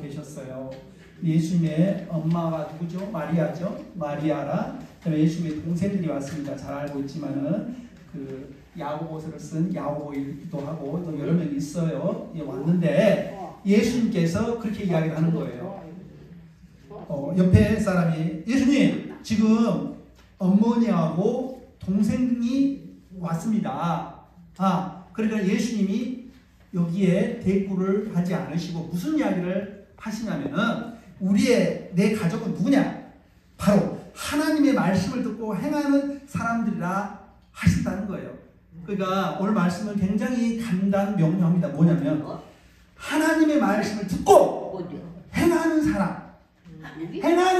계셨어요. 예수님의 엄마가 누구죠? 마리아죠. 마리아랑 그다음에 예수님의 동생들이 왔습니다. 잘 알고 있지만은 그 야고보서를 쓴 야고보이기도 하고 또 여러 명이 있어요. 왔는데 예수님께서 그렇게 이야기를 하는 거예요. 옆에 사람이 예수님 지금 어머니하고 동생이 왔습니다. 그러니까 예수님이 여기에 대꾸를 하지 않으시고 무슨 이야기를 하시냐면은 내 가족은 누구냐? 바로 하나님의 말씀을 듣고 행하는 사람들이라 하신다는 거예요. 그러니까 오늘 말씀은 굉장히 간단 명료합니다. 뭐냐면 하나님의 말씀을 듣고 행하는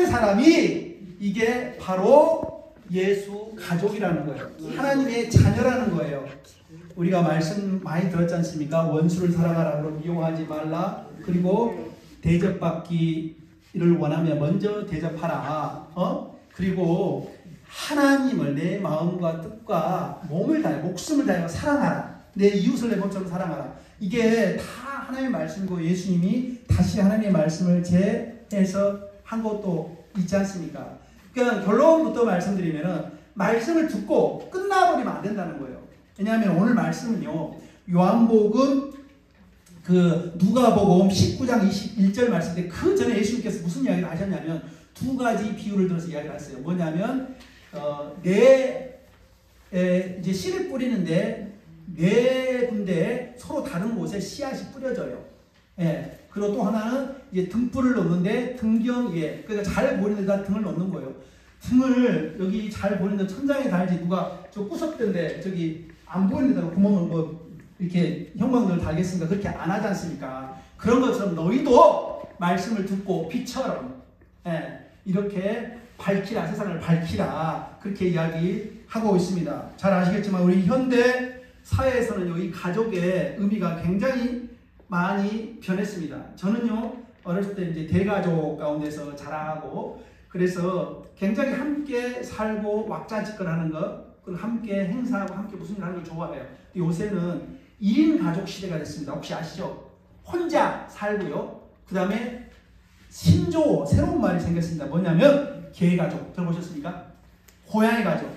사람이 이게 바로 예수 가족이라는 거예요. 하나님의 자녀라는 거예요. 우리가 말씀 많이 들었지 않습니까? 원수를 사랑하라, 미워하지 말라, 그리고 대접받기를 원하면 먼저 대접하라. 그리고 하나님을 내 마음과 뜻과 몸을 다해 목숨을 다해 사랑하라. 내 이웃을 내 몸처럼 사랑하라. 이게 다 하나님의 말씀이고 예수님이 다시 하나님의 말씀을 재해서 한 것도 있지 않습니까? 그러니까 결론부터 말씀드리면은 말씀을 듣고 끝나버리면 안 된다는 거예요. 왜냐하면 오늘 말씀은요, 요한복음 누가복음 19장 21절 말씀인데 그 전에 예수님께서 무슨 이야기를 하셨냐면 두 가지 비유를 들어서 이야기를 하셨어요. 뭐냐면 이제 씨를 뿌리는데 네 군데 서로 다른 곳에 씨앗이 뿌려져요. 예. 그리고 또 하나는 이제 등불을 놓는데 등경 위에, 그러니까 잘 보이는 데다 등을 놓는 거예요. 등을 여기 잘 보이는 데 천장에 달지 누가 저 구석대인데 저기 안 보이는 데다가 구멍을 이렇게 형광등을 달겠습니까? 그렇게 안 하지 않습니까? 그런 것처럼 너희도 말씀을 듣고 빛처럼 이렇게 밝히라, 세상을 밝히라, 그렇게 이야기하고 있습니다. 잘 아시겠지만 우리 현대 사회에서는 이 가족의 의미가 굉장히 많이 변했습니다. 저는요 어렸을 때 이제 대가족 가운데서 자라고, 그래서 굉장히 함께 살고 왁자지껄하는 것, 그리고 함께 행사하고 함께 무슨 일 하는 걸 좋아해요. 요새는 1인 가족 시대가 됐습니다. 혹시 아시죠? 혼자 살고요. 그 다음에 신조어, 새로운 말이 생겼습니다. 뭐냐면 개가족. 들어보셨습니까? 고양이 가족.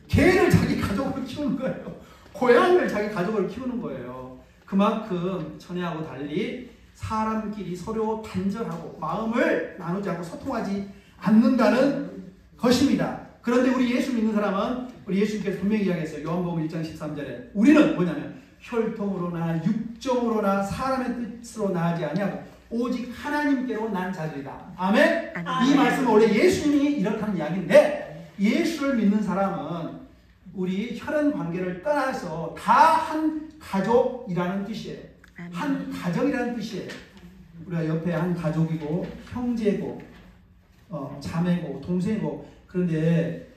개를 자기 가족으로 키우는 거예요. 고양이를 자기 가족으로 키우는 거예요. 그만큼 전에하고 달리 사람끼리 서로 단절하고 마음을 나누지 않고 소통하지 않는다는 것입니다. 그런데 우리 예수 믿는 사람은 우리 예수님께서 분명히 이야기했어요. 요한복음 1장 13절에 우리는 뭐냐면 혈통으로나 육정으로나 사람의 뜻으로 나아지 아니하고 오직 하나님께로 난 자들이다. 아멘? 이 말씀은 원래 예수님이 이렇다는 이야기인데 예수를 믿는 사람은 우리 혈연 관계를 떠나서 다 한 가족이라는 뜻이에요. 한 가정이라는 뜻이에요. 우리가 옆에 한 가족이고 형제고 자매고 동생이고, 그런데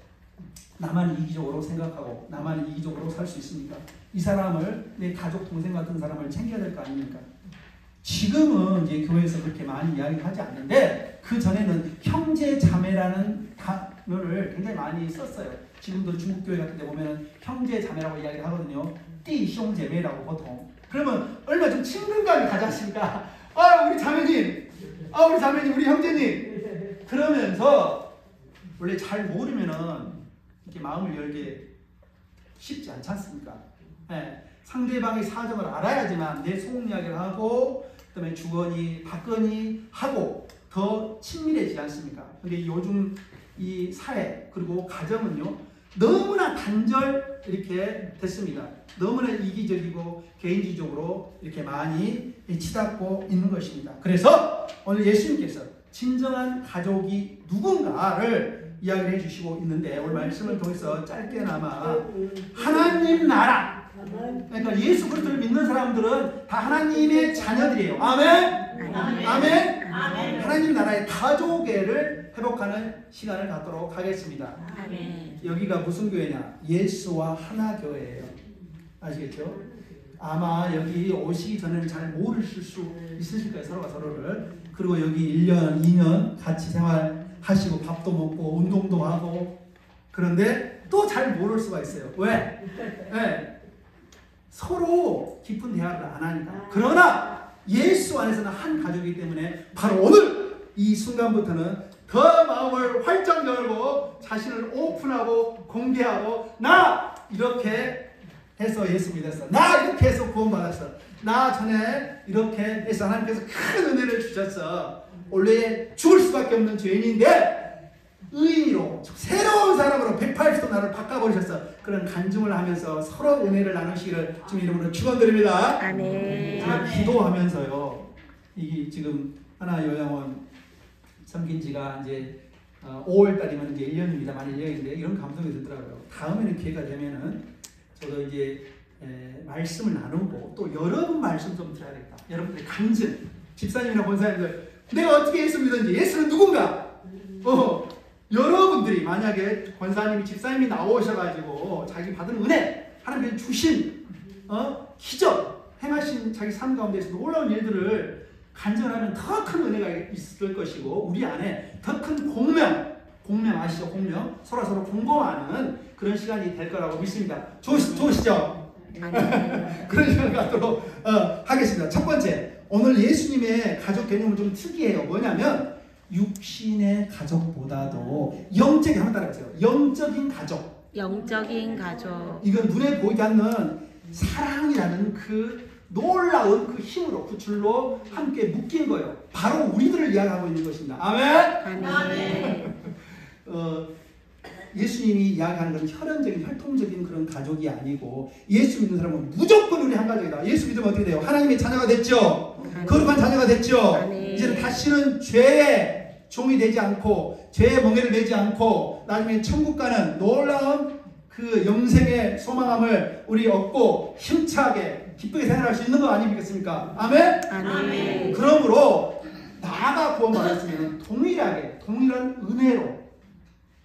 나만 이기적으로 생각하고 나만 이기적으로 살 수 있습니까? 이 사람을, 내 가족 동생 같은 사람을 챙겨야 될 거 아닙니까? 지금은 이제 교회에서 그렇게 많이 이야기를 하지 않는데 그 전에는 형제 자매라는 단어를 굉장히 많이 썼어요. 지금도 중국 교회 같은 데 보면 형제 자매라고 이야기를 하거든요. 띠숑 제매라고 보통. 그러면 얼마나 좀 친근감이 가지 않습니까? 우리 자매님, 우리 자매님, 우리 형제님. 그러면서 원래 잘 모르면은 이렇게 마음을 열기 쉽지 않지 않습니까? 상대방의 사정을 알아야지만 내 속 이야기를 하고, 그다음에 주거니 받거니 하고 더 친밀해지지 않습니까? 근데 요즘 이 사회 그리고 가정은요 너무나 단절 이렇게 됐습니다. 너무나 이기적이고 개인주의적으로 이렇게 많이 치닫고 있는 것입니다. 그래서 오늘 예수님께서 진정한 가족이 누군가를 이야기를 해주시고 있는데 오늘 말씀을 통해서 짧게나마 하나님 나라, 그러니까 예수 그리스도를 믿는 사람들은 다 하나님의 자녀들이에요. 아멘? 아멘? 하나님 나라의 가족애를 회복하는 시간을 갖도록 하겠습니다. 아멘. 여기가 무슨 교회냐? 예수와 하나 교회예요. 아시겠죠? 아마 여기 오시기 전에는 잘 모르실 수 있으실 거예요. 서로가 서로를. 그리고 여기 1년, 2년 같이 생활하시고 밥도 먹고 운동도 하고, 그런데 또 잘 모를 수가 있어요. 왜? 서로 깊은 대화를 안 하니까. 그러나 예수 안에서는 한 가족이기 때문에 바로 오늘 이 순간부터는 더 마음을 활짝 열고 자신을 오픈하고 공개하고 나 이렇게 해서 예수 믿었어. 나 이렇게 해서 구원받았어. 나 전에 이렇게 해서 하나님께서 큰 은혜를 주셨어. 원래 죽을 수밖에 없는 죄인인데 의인으로 새로운 사람으로 180도 나를 바꿔버리셨어. 그런 간증을 하면서 서로 은혜를 나누시기를 주님 이름으로 축원드립니다. 아멘. 제가 기도하면서요. 이게 지금 하나 요양원 섬긴 지가 이제 5월달이면 이제 1년입니다. 만 1년인데 이런 감동이 들더라고요. 다음에는 기회가 되면은 저도 이제 말씀을 나누고 또 여러분 말씀 좀 드려야겠다. 여러분들의 간증, 집사님이나 권사님들 내가 어떻게 예수 믿었는지, 예수는 누군가? 여러분들이 만약에 권사님이 집사님이 나오셔가지고 자기 받은 은혜, 하나님께서 주신 기적, 행하신 자기 삶 가운데서 놀라운 일들을 간증하면 더 큰 은혜가 있을 것이고 우리 안에 더 큰 공명 아시죠? 공명 서로 공범하는 그런 시간이 될 거라고 믿습니다. 좋으시죠? 그런 시간 갖도록 하겠습니다. 첫 번째, 오늘 예수님의 가족 개념은 좀 특이해요. 뭐냐면 육신의 가족보다도 영적인, 한번 따라해보세요. 영적인 가족. 영적인 가족. 이건 눈에 보이지 않는 사랑이라는 그 놀라운 그 힘으로, 그 줄로 함께 묶인 거예요. 바로 우리들을 이야기하고 있는 것입니다. 아멘? 아멘. 예수님이 이야기하는 건 혈연적인, 혈통적인 그런 가족이 아니고 예수 믿는 사람은 무조건 우리 한 가족이다. 예수 믿으면 어떻게 돼요? 하나님의 자녀가 됐죠? 거룩한 자녀가 됐죠? 아멘. 이제는 다시는 죄의 종이 되지 않고 죄의 멍에를 매지 않고 나중에 천국 가는 놀라운 그 영생의 소망함을 우리 얻고 힘차게 기쁘게 생활할 수 있는 거 아니겠습니까? 아멘? 아멘. 그러므로 나가 구원받았으면 동일한 은혜로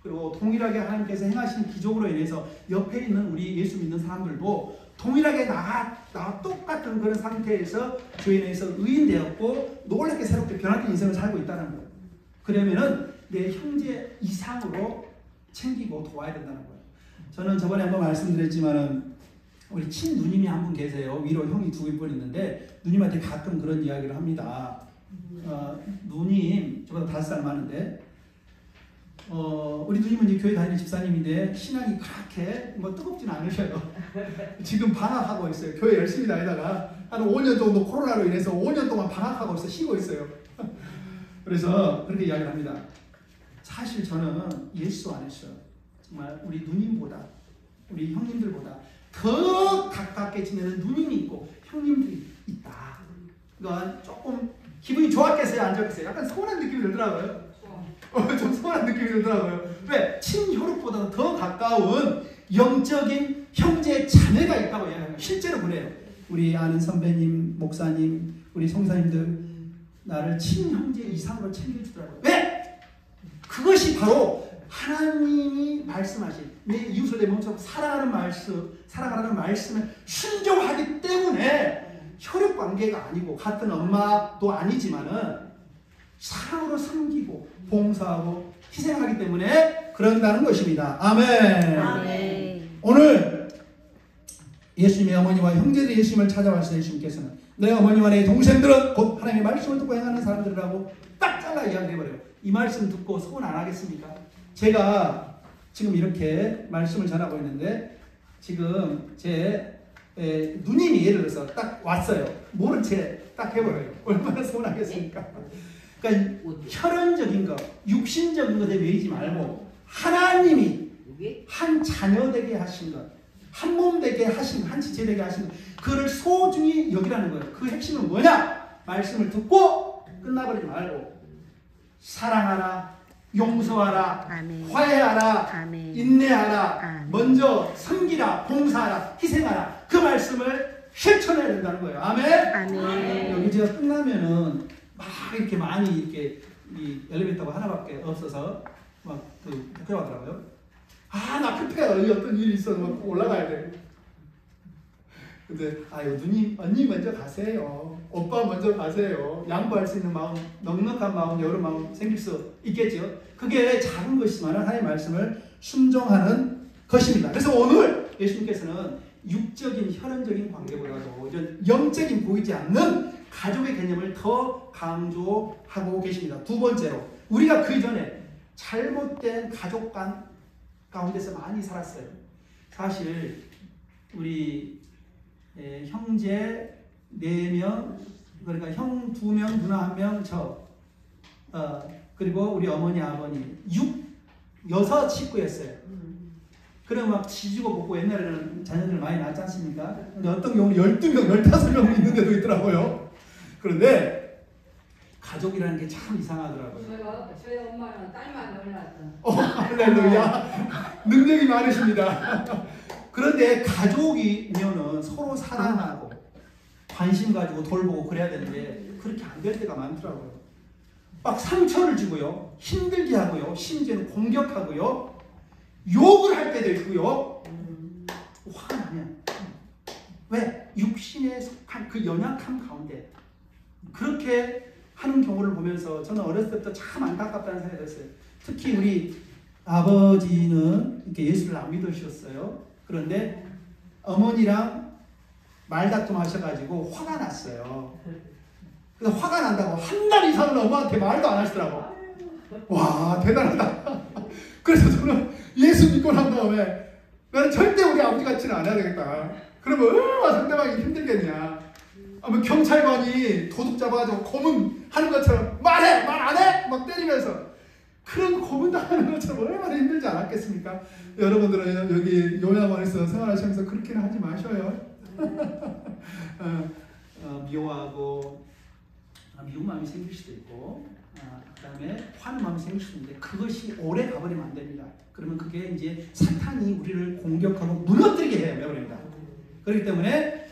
그리고 동일하게 하나님께서 행하신 기적으로 인해서 옆에 있는 우리 예수 믿는 사람들도 동일하게 나와 똑같은 그런 상태에서 주에 인해서 의인되었고 놀랍게 새롭게 변화된 인생을 살고 있다는 거예요. 그러면은 내 형제 이상으로 챙기고 도와야 된다는 거예요. 저는 저번에 한번 말씀드렸지만은 우리 친누님이 한 분 계세요. 위로 형이 2분 있는데 누님한테 가끔 그런 이야기를 합니다. 누님 저보다 5살 많은데 우리 누님은 이제 교회 다니는 집사님인데 신앙이 그렇게 뭐 뜨겁진 않으셔요. 지금 방학하고 있어요. 교회 열심히 다니다가 한 5년 정도 코로나로 인해서 5년 동안 방학하고 있어 쉬고 있어요. 그래서 그렇게 이야기를 합니다. 사실 저는 예수 안에서 정말 우리 누님보다 우리 형님들보다 더 가깝게 지내는 누님이 있고 형님들이 있다. 그건 조금 기분이 좋았겠어요? 안 좋았겠어요? 약간 서운한 느낌이 들더라고요. 좀 서운한 느낌이 들더라고요. 왜? 친혈육보다 더 가까운 영적인 형제 자매가 있다고 이야기합니다. 실제로 그래요. 우리 아는 선배님, 목사님, 우리 성사님들 나를 친형제 이상으로 챙겨주더라고요. 왜? 그것이 바로 하나님이 말씀하신 내 이웃을 내 몸처럼 사랑하는 말씀에 순종하기 때문에 혈육 관계가 아니고 같은 엄마도 아니지만은 사랑으로 섬기고 봉사하고 희생하기 때문에 그런다는 것입니다. 아멘. 아멘. 오늘 예수님의 어머니와 형제들이 예수님을 찾아왔을 때 예수님께서는 내 어머니와 내 동생들은 곧 하나님의 말씀을 듣고 행하는 사람들이라고 딱 잘라 이야기해버려요. 이 말씀 듣고 소원 안 하겠습니까? 제가 지금 이렇게 말씀을 전하고 있는데 지금 제 누님이 예를 들어서 딱 왔어요. 모른 채 딱 해버려요. 얼마나 서운하겠습니까? 그러니까 혈연적인 것, 육신적인 것에 매이지 말고 하나님이 한 자녀 되게 하신 것, 한 몸 되게 하신, 한 지체 되게 하신 것, 그를 소중히 여기라는 거예요. 그 핵심은 뭐냐? 말씀을 듣고 끝나버리지 말고 사랑하라, 용서하라, 아멘. 화해하라, 아멘. 인내하라, 아멘. 먼저 섬기라, 봉사하라, 희생하라. 그 말씀을 실천해야 된다는 거예요. 아멘. 아멘. 여기 제가 끝나면은 막 이렇게 많이 이렇게 이 엘리베이터가 하나밖에 없어서 막 급해하더라고요. 나 급해요. 어떤 일이 있어서 막 올라가야 돼. 근데 아유 누님, 언니 먼저 가세요. 오빠 먼저 가세요. 양보할 수 있는 마음, 넉넉한 마음, 여러 마음 생길 수 있겠죠. 그게 작은 것이지만 하나님의 말씀을 순종하는 것입니다. 그래서 오늘 예수님께서는 육적인 혈연적인 관계보다도 이런 영적인 보이지 않는 가족의 개념을 더 강조하고 계십니다. 두 번째로 우리가 그 이전에 잘못된 가족 가운데서 많이 살았어요. 사실 우리 형제 4명, 그러니까 형 2명, 누나 1명, 그리고 우리 어머니, 아버님 6 식구였어요. 그래 막 지지고 볶고 옛날에는 자녀들 많이 낳지 않습니까? 근데 어떤 경우는 12명, 15명 있는 데도 있더라고요. 그런데 가족이라는 게 참 이상하더라고요. 저희 엄마는 딸만 놀랐어. 할렐루야. 능력이 많으십니다. 그런데 가족이면은 서로 사랑하고 관심 가지고 돌보고 그래야 되는데 그렇게 안 될 때가 많더라고요. 막 상처를 주고요, 힘들게 하고요, 심지어는 공격하고요, 욕을 할 때도 있고요. 화가 나면 왜? 육신에 속한 그 연약함 가운데 그렇게 하는 경우를 보면서 저는 어렸을 때부터 참 안타깝다는 생각이 들었어요. 특히 우리 아버지는 이렇게 예수를 안 믿으셨어요. 그런데 어머니랑 말다툼 하셔가지고 화가 났어요. 그래서 화가 난다고 한 달 이상은 엄마한테 말도 안 하시더라고. 와, 대단하다. 그래서 저는 예수 믿고 난 다음에 나는 절대 우리 아버지 같지는 않아야 되겠다. 그러면 얼마나 상대방이 힘들겠냐. 뭐 경찰관이 도둑 잡아가지고 고문하는 것처럼 말해! 말 안 해! 막 때리면서 그런 고문당하는 것처럼 얼마나 힘들지 않았겠습니까? 여러분들은 여기 요양원에서 생활하시면서 그렇게는 하지 마셔요. 미워하고 미운 마음이 생길 수도 있고 그 다음에 화는 마음이 생길 수도 있는데 그것이 오래 가버리면 안 됩니다. 그러면 그게 이제 사탄이 우리를 공격하고 무너뜨리게 해요. 그럽니다. 그렇기 때문에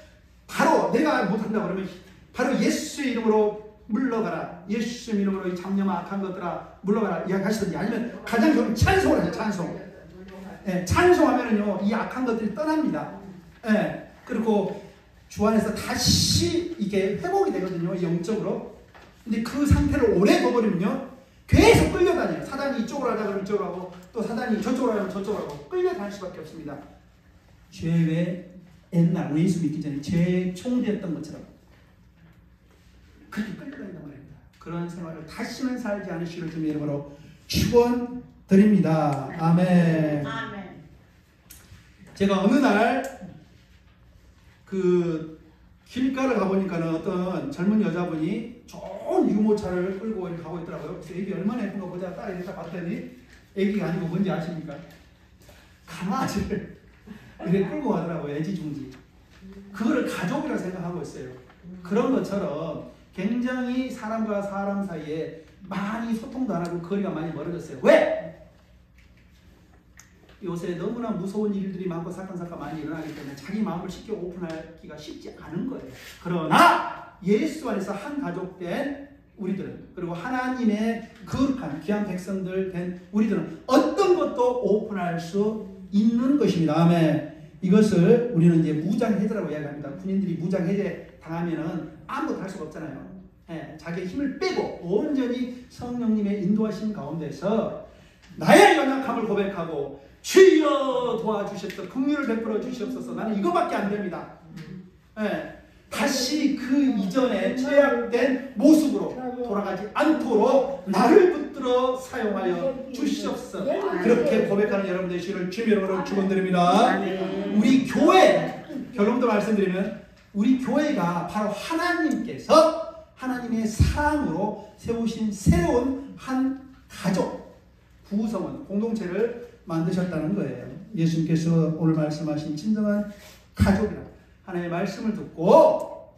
바로 내가 못한다 그러면 바로 예수의 이름으로 물러가라. 예수의 이름으로 이 잡념 악한 것들아 물러가라 이야기하시든지 아니면 가장 좋은 찬송을 하죠. 찬송. 예, 찬송하면은요 이 악한 것들이 떠납니다. 예, 그리고 주 안에서 다시 이게 회복이 되거든요. 영적으로. 근데 그 상태를 오래 둬버리면요 계속 끌려다녀요. 사단이 이쪽으로 하자 그러면 이쪽으로 하고 또 사단이 저쪽으로 하면 저쪽으로 하고 끌려다닐 수밖에 없습니다. 죄의 옛날 우리 예수 믿기 전에 죄의 총대였던 것처럼 그렇게 끌려다닌단 말입니다. 그런 생활을 다시는 살지 않으시길 주님의 이름으로 축원드립니다. 아멘. 아멘. 제가 어느 날 그 길가를 가보니까는 어떤 젊은 여자분이 좋은 유모차를 끌고 이렇게 가고 있더라고요. 그래서 애기 얼마나 예쁜가 보자 딱 이렇게 봤더니 애기가 아니고 뭔지 아십니까? 강아지를 이렇게 끌고 가더라고요. 애지중지. 그거를 가족이라 생각하고 있어요. 그런 것처럼 굉장히 사람과 사람 사이에 많이 소통도 안 하고 거리가 많이 멀어졌어요. 왜? 요새 너무나 무서운 일들이 많고 사건 많이 일어나기 때문에 자기 마음을 쉽게 오픈하기가 쉽지 않은 거예요. 그러나 예수 안에서 한 가족된 우리들은 그리고 하나님의 거룩한 귀한 백성들 된 우리들은 어떤 것도 오픈할 수 있는 것입니다. 아멘. 이것을 우리는 이제 무장해제라고 이야기합니다. 군인들이 무장해제 당하면은 아무것도 할 수가 없잖아요. 예, 자기의 힘을 빼고 온전히 성령님의 인도하심 가운데서 나의 연약함을 고백하고 주여 도와주셨소, 긍휼을 베풀어 주시옵소서. 나는 이거밖에 안 됩니다. 예, 다시 그 이전에 죄악된 모습으로 돌아가지 않도록 나를 붙들어 사용하여 주시옵소서. 그렇게 고백하는 여러분 되시기를 주님의 이름으로 축원드립니다. 우리 교회, 결론도 말씀드리면 우리 교회가 바로 하나님께서 하나님의 사랑으로 세우신 새로운 한 가족, 구성원, 공동체를 만드셨다는 거예요. 예수님께서 오늘 말씀하신 진정한 가족이라 하나님의 말씀을 듣고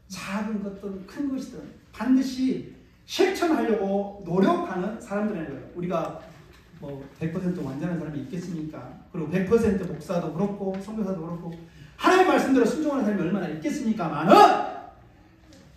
작은 것든 큰 것이든 반드시 실천하려고 노력하는 사람들인 거예요. 우리가 뭐 100% 완전한 사람이 있겠습니까? 그리고 100% 목사도 그렇고 선교사도 그렇고 하나님의 말씀대로 순종하는 사람이 얼마나 있겠습니까만은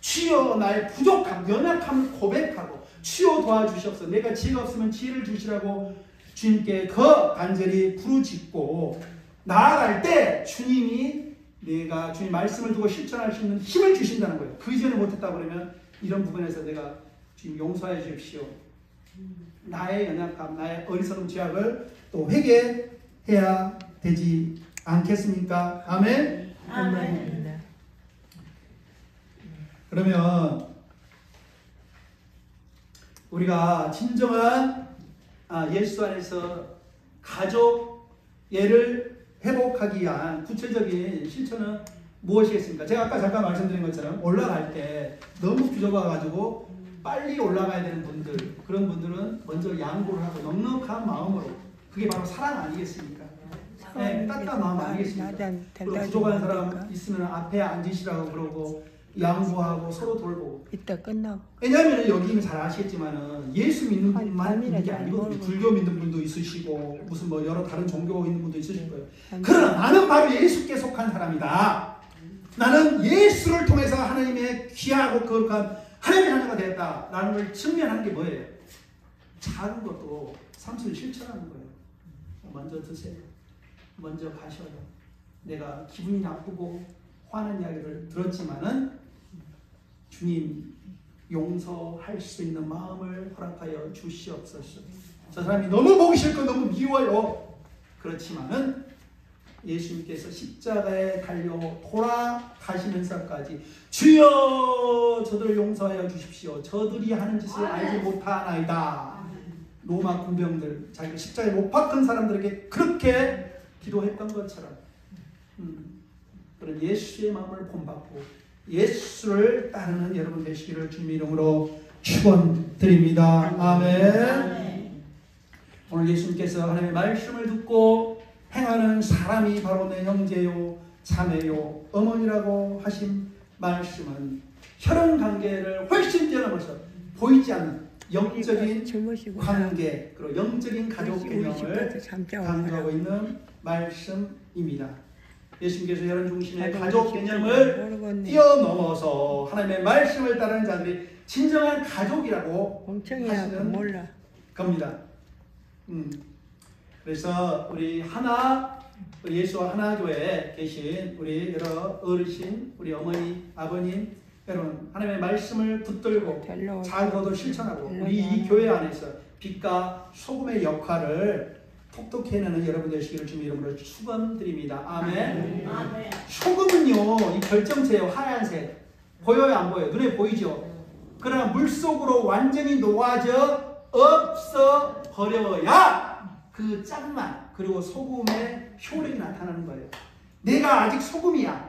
주여 나의 부족함, 연약함을 고백하고 주여 도와주시옵소서. 내가 지혜가 없으면 지혜를 주시라고 주님께 더 간절히 부르짖고 나아갈 때 주님이 내가 주님 말씀을 두고 실천할 수 있는 힘을 주신다는 거예요. 그 이전에 못했다 그러면 이런 부분에서 내가 주님 용서해 주십시오. 나의 연약함, 나의 어리석은 죄악을 또 회개해야 되지 않겠습니까? 아멘. 아멘. 그러면 우리가 진정한 예수 안에서 가족 예를 회복하기 위한 구체적인 실천은 무엇이겠습니까? 제가 아까 잠깐 말씀드린 것처럼 올라갈 때 너무 부족해가지고 빨리 올라가야 되는 분들, 그런 분들은 먼저 양보를 하고 넉넉한 마음으로, 그게 바로 사랑 아니겠습니까? 네, 따뜻한 마음 아니겠습니까? 그리고 부족한 사람 있으면 앞에 앉으시라고 그러고 양보하고 서로 돌보고. 이따 끝나고. 왜냐하면 여기는 잘 아시겠지만은 예수 믿는 분만 있는 게 밤이라 아니거든요. 잘 불교 믿는 분도 있으시고 무슨 뭐 여러 다른 종교 있는 분도 있으실 거예요. 그러나 나는 바로 예수께 속한 사람이다. 나는 예수를 통해서 하나님의 귀하고 거룩한 하나님의 자녀가 되었다라는 걸 증명하는 게 뭐예요? 작은 것도 삶을 실천하는 거예요. 먼저 드세요. 먼저 가셔요. 내가 기분이 나쁘고 화난 이야기를 들었지만은 주님 용서할 수 있는 마음을 허락하여 주시옵소서. 저 사람이 너무 보기 싫고 너무 미워요. 그렇지만은 예수님께서 십자가에 달려 돌아가시면서까지 주여 저들을 용서하여 주십시오. 저들이 하는 짓을 알지 못하나이다. 로마 군병들 자기 십자가에 못 박은 사람들에게 그렇게 기도했던 것처럼 그런 예수의 마음을 본받고 예수를 따르는 여러분 되시기를 주님 이름으로 축원드립니다. 아멘. 오늘 예수님께서 하나님의 말씀을 듣고 행하는 사람이 바로 내 형제요 자매요 어머니라고 하신 말씀은 혈연 관계를 훨씬 뛰어넘어서 보이지 않는 영적인 관계 그리고 영적인 가족 개념을 강조하고 있는 말씀입니다. 예수님께서 혈연 중심의 가족 개념을 뛰어넘어서 하나님의 말씀을 따르는 자들이 진정한 가족이라고 하시는 겁니다. 그래서 우리 예수와 하나교회에 계신 우리 여러 어르신, 우리 어머니, 아버님 여러분 하나님의 말씀을 붙들고 자고도 실천하고 우리 이 교회 안에서 빛과 소금의 역할을 똑똑히 해내는 여러분 되시기를 주님 이름으로 축원드립니다. 아멘. 아멘. 소금은요 이 결정체예요. 하얀색 보여요 안 보여요? 눈에 보이죠? 그러나 물속으로 완전히 녹아져 없어 버려야 그 짠맛 그리고 소금의 효력이 나타나는 거예요. 내가 아직 소금이야.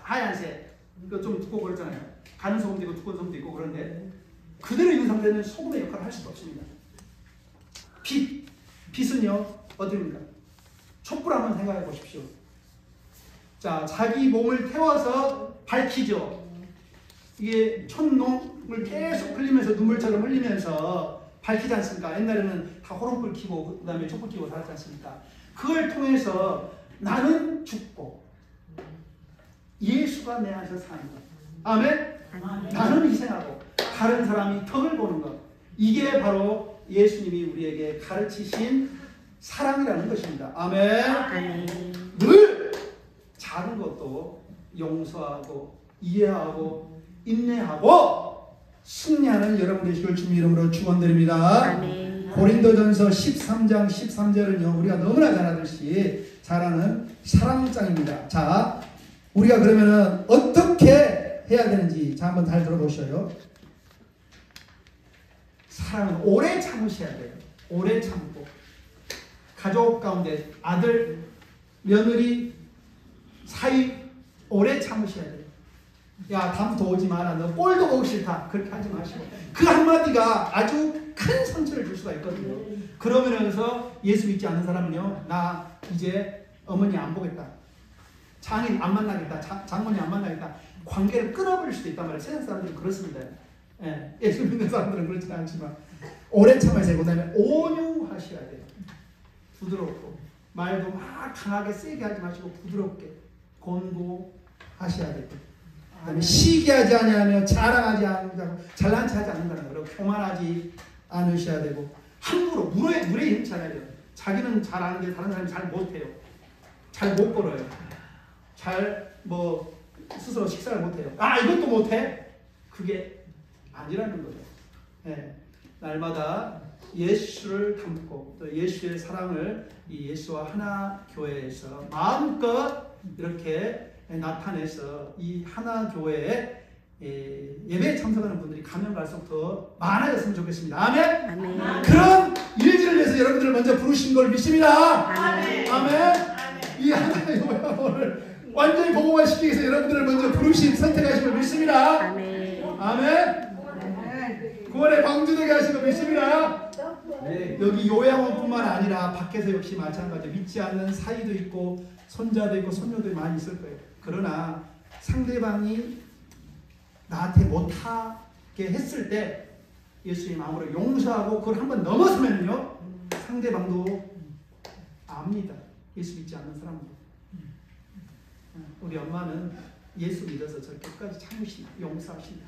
하얀색 좀 두껍고 그렇잖아요. 가는 소금도 있고 두꺼운 소금도 있고 그런데 그대로 있는 상태는 소금의 역할을 할 수가 없습니다. 빛은요 어디입니까? 촛불 한번 생각해 보십시오. 자, 자기 몸을 태워서 밝히죠. 이게 촛농을 계속 흘리면서 눈물처럼 흘리면서 밝히지 않습니까? 옛날에는 다 호롱불 켜고 그 다음에 촛불 켜고 살았지 않습니까? 그걸 통해서 나는 죽고 예수가 내 안에서 사는 것. 아멘? 나는 희생하고 다른 사람이 덕을 보는 것. 이게 바로 예수님이 우리에게 가르치신 사랑이라는 것입니다. 아멘. 늘 작은 것도 용서하고 이해하고 인내하고 승리하는 여러분 되시길 주님 이름으로 축원드립니다. 고린도전서 13장 13절은요 우리가 너무나 잘 아는 사랑장입니다. 자, 우리가 그러면은 어떻게 해야 되는지 자 한번 잘 들어보셔요. 사랑은 오래 참으셔야 돼요. 오래 참고 가족 가운데 아들, 며느리 사이 오래 참으셔야 돼요. 야 다음부터 오지 마라. 너 꼴도 보기 싫다. 그렇게 하지 마시고 그 한마디가 아주 큰 상처를 줄 수가 있거든요. 그러면서 예수 믿지 않는 사람은요 나 이제 어머니 안 보겠다. 장인 안 만나겠다. 장모님 안 만나겠다. 관계를 끊어버릴 수도 있단 말이에요. 세상 사람들은 그렇습니다. 예수 믿는 사람들은 그렇지는 않지만 오래 참아야 되고 그다음에 온유하셔야 돼요. 부드럽고 말도 막 강하게 세게 하지 마시고 부드럽게 권고하셔야 되고 그다음에 시기하지 아니하며 자랑하지 않는다고 잘난 체하지 않는다는 거예요. 교만하지 않으셔야 되고 함부로 물에 힘차야 돼요. 자기는 잘 아는데 다른 사람이 잘 못해요. 잘 못 걸어요. 잘 스스로 식사를 못해요. 이것도 못해? 그게 아니라는 거죠. 날마다 예수를 담고 또 예수의 사랑을 이 예수와 하나 교회에서 마음껏 이렇게 나타내서 이 하나 교회의 예배에 참석하는 분들이 가면 갈수록 더 많아졌으면 좋겠습니다. 아멘. 아멘. 그런 일들을 위해서 여러분들을 먼저 부르신 걸 믿습니다. 아멘. 아멘. 이 하나님의 오늘 완전히 복음화 시키기 위해서 여러분들을 먼저 부르신 선택하신 걸 믿습니다. 아멘. 아멘. 구원의 방주되게 하신 걸 믿습니다. 여기 요양원뿐만 아니라 밖에서 역시 마찬가지. 믿지 않는 사이도 있고 손자도 있고 손녀도 많이 있을 거예요. 그러나 상대방이 나한테 못하게 했을 때 예수의 마음으로 용서하고 그걸 한번 넘어서면요 상대방도 압니다. 예수 믿지 않는 사람도. 우리 엄마는 예수 믿어서 저 끝까지 참으신다. 용서하신다.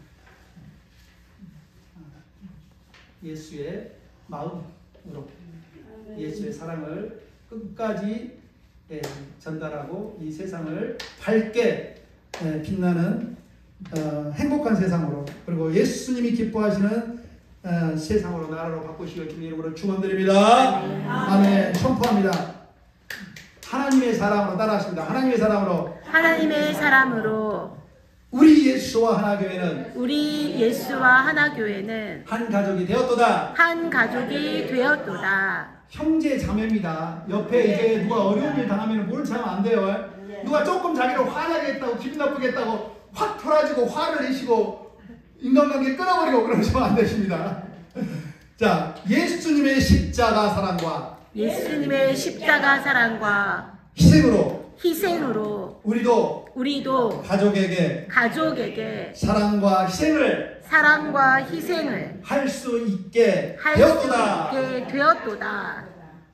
예수의 마음으로 예수의 사랑을 끝까지 전달하고 이 세상을 밝게 빛나는 행복한 세상으로 그리고 예수님이 기뻐하시는 세상으로 나라로 바꾸시길 주님의 이름으로 축원드립니다. 아멘. 선포합니다. 하나님의 사랑으로 따라하십니다. 하나님의 사랑으로 하나님의 사람으로 우리 예수와 하나교회는 우리 예수와 하나교회는 한 가족이 되었도다. 한 가족이 되었도다. 형제 자매입니다. 옆에 이제 누가 어려운 일 당하면 뭘 참으면 안 돼요. 누가 조금 자기를 화나게 했다고 기분 나쁘게 했다고 확 털어지고 화를 내시고 인간관계 끊어버리고 그러시면 안 되십니다. 자, 예수님의 십자가 사랑과 예수님의 십자가 사랑과 희생으로 우리도 가족에게 사랑과 희생을 할 수 있게 되었도다.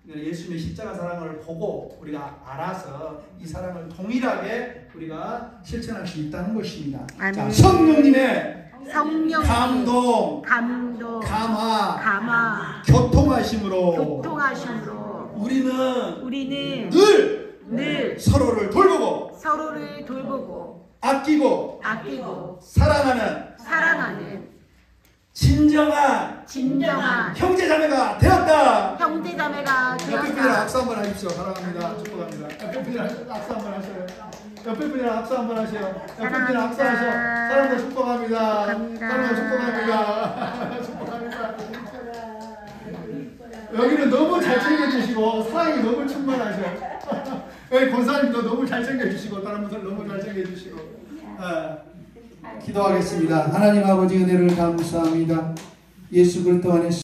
예수님의 십자가 사랑을 보고 우리가 알아서 이 사랑을 동일하게 우리가 실천할 수 있다는 것입니다. 자, 성령님의 감동, 감화, 교통하심으로 우리는 늘 서로를 돌보고 아끼고 사랑하는 진정한 형제자매가 되었다. 옆에 분이랑 악수 한번 하십시오. 사랑합니다. 축복합니다. 옆에 분이랑 악수 한번 하셔요. 옆에 분이랑 악수 한번 하세요. 옆에 분이랑 악수하셔. 사랑도 축복합니다. 사랑도 축복합니다. 축복합니다. 여기는 너무 잘 챙겨주시고 사랑이 너무 충만하셔요. 여기 권사님도 너무 잘 챙겨주시고 다른 분들 너무 잘 챙겨주시고. 기도하겠습니다. 하나님 아버지 은혜를 감사합니다. 예수 그리스도 안에